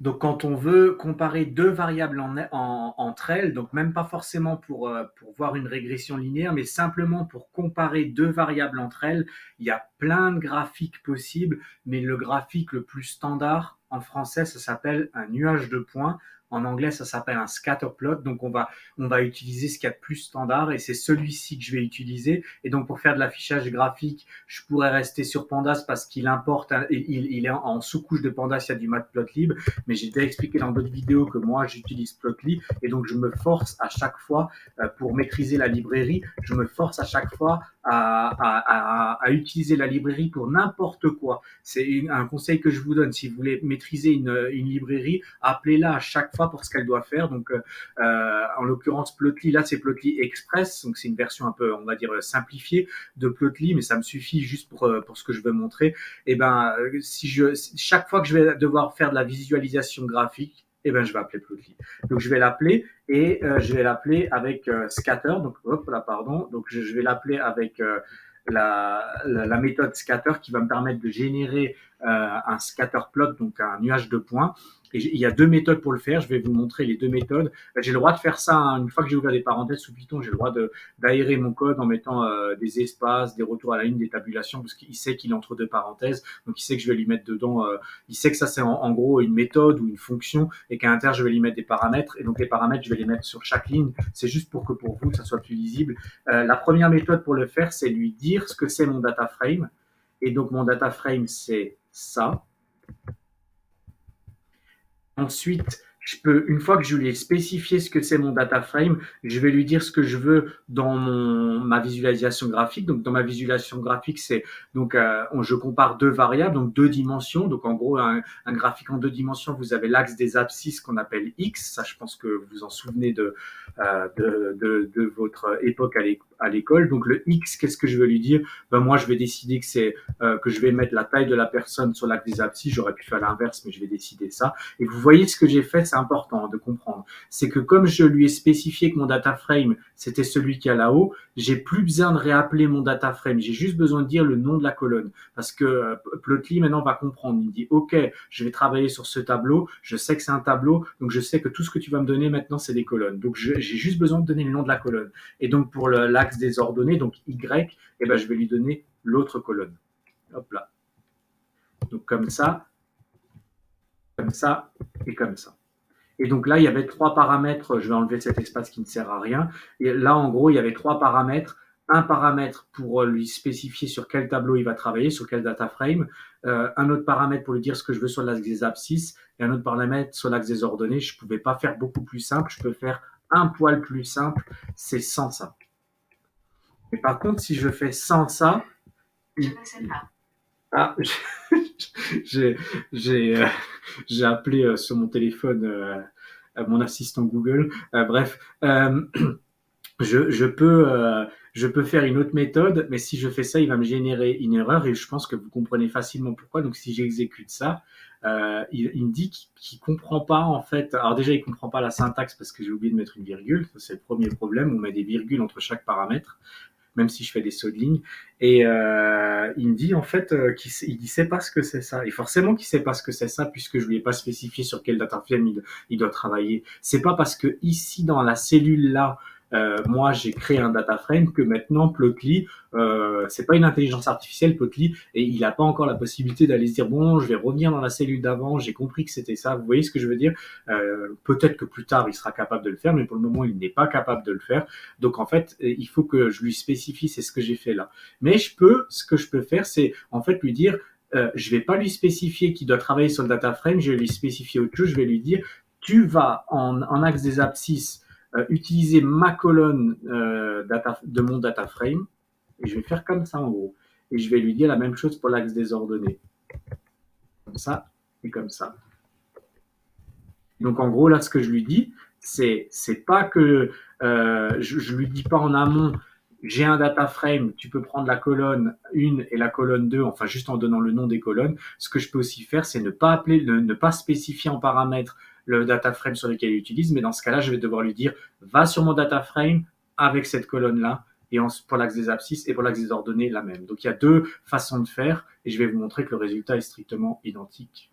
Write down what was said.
Donc, quand on veut comparer deux variables entre elles, donc même pas forcément pour voir une régression linéaire, mais simplement pour comparer deux variables entre elles, il y a plein de graphiques possibles, mais le graphique le plus standard en français, ça s'appelle un nuage de points. En anglais, ça s'appelle un scatter plot. Donc, on va utiliser ce qu'il y a de plus standard et c'est celui-ci que je vais utiliser. Et donc, pour faire de l'affichage graphique, je pourrais rester sur Pandas parce qu'il importe, il est en sous-couche de Pandas, il y a du matplotlib, mais j'ai déjà expliqué dans d'autres vidéos que moi j'utilise Plotly et donc je me force à chaque fois pour maîtriser la librairie, je me force à chaque fois à utiliser la librairie pour n'importe quoi. C'est un conseil que je vous donne. Si vous voulez maîtriser une librairie, appelez-la à chaque fois pour ce qu'elle doit faire. Donc, en l'occurrence, Plotly, là, c'est Plotly Express. Donc, c'est une version un peu, on va dire, simplifiée de Plotly, mais ça me suffit juste pour ce que je veux montrer. Et ben, chaque fois que je vais devoir faire de la visualisation graphique, eh ben, je vais appeler Plotly. Donc, je vais l'appeler et je vais l'appeler avec scatter. Donc, hop là, pardon. Donc, je vais l'appeler avec la méthode scatter qui va me permettre de générer un scatter plot, donc un nuage de points. Et il y a deux méthodes pour le faire. Je vais vous montrer les deux méthodes. J'ai le droit de faire ça une fois que j'ai ouvert des parenthèses sous Python. J'ai le droit d'aérer mon code en mettant des espaces, des retours à la ligne, des tabulations, parce qu'il sait qu'il est entre deux parenthèses. Donc, il sait que je vais lui mettre dedans. Il sait que ça, c'est en gros une méthode ou une fonction et qu'à l'intérieur, je vais lui mettre des paramètres. Et donc, les paramètres, je vais les mettre sur chaque ligne. C'est juste pour que pour vous, ça soit plus lisible. La première méthode pour le faire, c'est lui dire ce que c'est mon data frame. Et donc, mon data frame, c'est ça. Ensuite, une fois que je lui ai spécifié ce que c'est mon data frame, je vais lui dire ce que je veux dans ma visualisation graphique. Donc, dans ma visualisation graphique, je compare deux variables, donc deux dimensions. Donc, en gros, un graphique en deux dimensions, vous avez l'axe des abscisses qu'on appelle X. Ça, je pense que vous vous en souvenez de votre époque à l'école. Donc, le X, qu'est-ce que je veux lui dire? Ben, moi, je vais décider que je vais mettre la taille de la personne sur l'axe des abscisses. J'aurais pu faire l'inverse, mais je vais décider ça. Et vous voyez ce que j'ai fait, c'est important de comprendre. C'est que comme je lui ai spécifié que mon data frame, c'était celui qui est là-haut, j'ai plus besoin de réappeler mon data frame. J'ai juste besoin de dire le nom de la colonne. Parce que Plotly, maintenant, va comprendre. Il me dit, OK, je vais travailler sur ce tableau. Je sais que c'est un tableau. Donc, je sais que tout ce que tu vas me donner maintenant, c'est des colonnes. Donc, j'ai juste besoin de donner le nom de la colonne. Et donc, pour l'axe des ordonnées, donc Y, eh ben, je vais lui donner l'autre colonne. Hop là. Donc, comme ça et comme ça. Et donc là, il y avait trois paramètres. Je vais enlever cet espace qui ne sert à rien. Et là, en gros, il y avait trois paramètres. Un paramètre pour lui spécifier sur quel tableau il va travailler, sur quel data frame. Un autre paramètre pour lui dire ce que je veux sur l'axe des abscisses. Et un autre paramètre sur l'axe des ordonnées. Je ne pouvais pas faire beaucoup plus simple. Je peux faire un poil plus simple. C'est sans ça. Mais par contre, si je fais sans ça, je ne sais pas. Ah, j'ai appelé sur mon téléphone mon assistant Google. Bref, je peux faire une autre méthode, mais si je fais ça, il va me générer une erreur et je pense que vous comprenez facilement pourquoi. Donc, si j'exécute ça, il me dit qu'il comprend pas en fait. Alors déjà, il comprend pas la syntaxe parce que j'ai oublié de mettre une virgule. Ça, c'est le premier problème. On met des virgules entre chaque paramètre, même si je fais des sauts de ligne. Et il me dit en fait qu'il sait pas ce que c'est ça. Et forcément qu'il sait pas ce que c'est ça puisque je lui ai pas spécifié sur quel data frame il doit travailler. C'est pas parce que ici dans la cellule là, moi j'ai créé un data frame que maintenant Plotly, c'est pas une intelligence artificielle Plotly et il n'a pas encore la possibilité d'aller se dire bon je vais revenir dans la cellule d'avant, j'ai compris que c'était ça. Vous voyez ce que je veux dire? Peut-être que plus tard il sera capable de le faire, mais pour le moment il n'est pas capable de le faire. Donc en fait il faut que je lui spécifie c'est ce que j'ai fait là. Mais ce que je peux faire c'est en fait lui dire je vais pas lui spécifier qu'il doit travailler sur le data frame, je vais lui spécifier autre chose, je vais lui dire tu vas en axe des abscisses utiliser ma colonne de mon data frame et je vais faire comme ça en gros. Et je vais lui dire la même chose pour l'axe des ordonnées. Comme ça et comme ça. Donc en gros là ce que je lui dis c'est pas que je lui dis pas en amont j'ai un data frame, tu peux prendre la colonne 1 et la colonne 2, enfin juste en donnant le nom des colonnes. Ce que je peux aussi faire, c'est ne pas spécifier en paramètre le data frame sur lequel il utilise, mais dans ce cas-là, je vais devoir lui dire, va sur mon data frame avec cette colonne-là, et pour l'axe des abscisses et pour l'axe des ordonnées, la même. Donc il y a deux façons de faire, et je vais vous montrer que le résultat est strictement identique.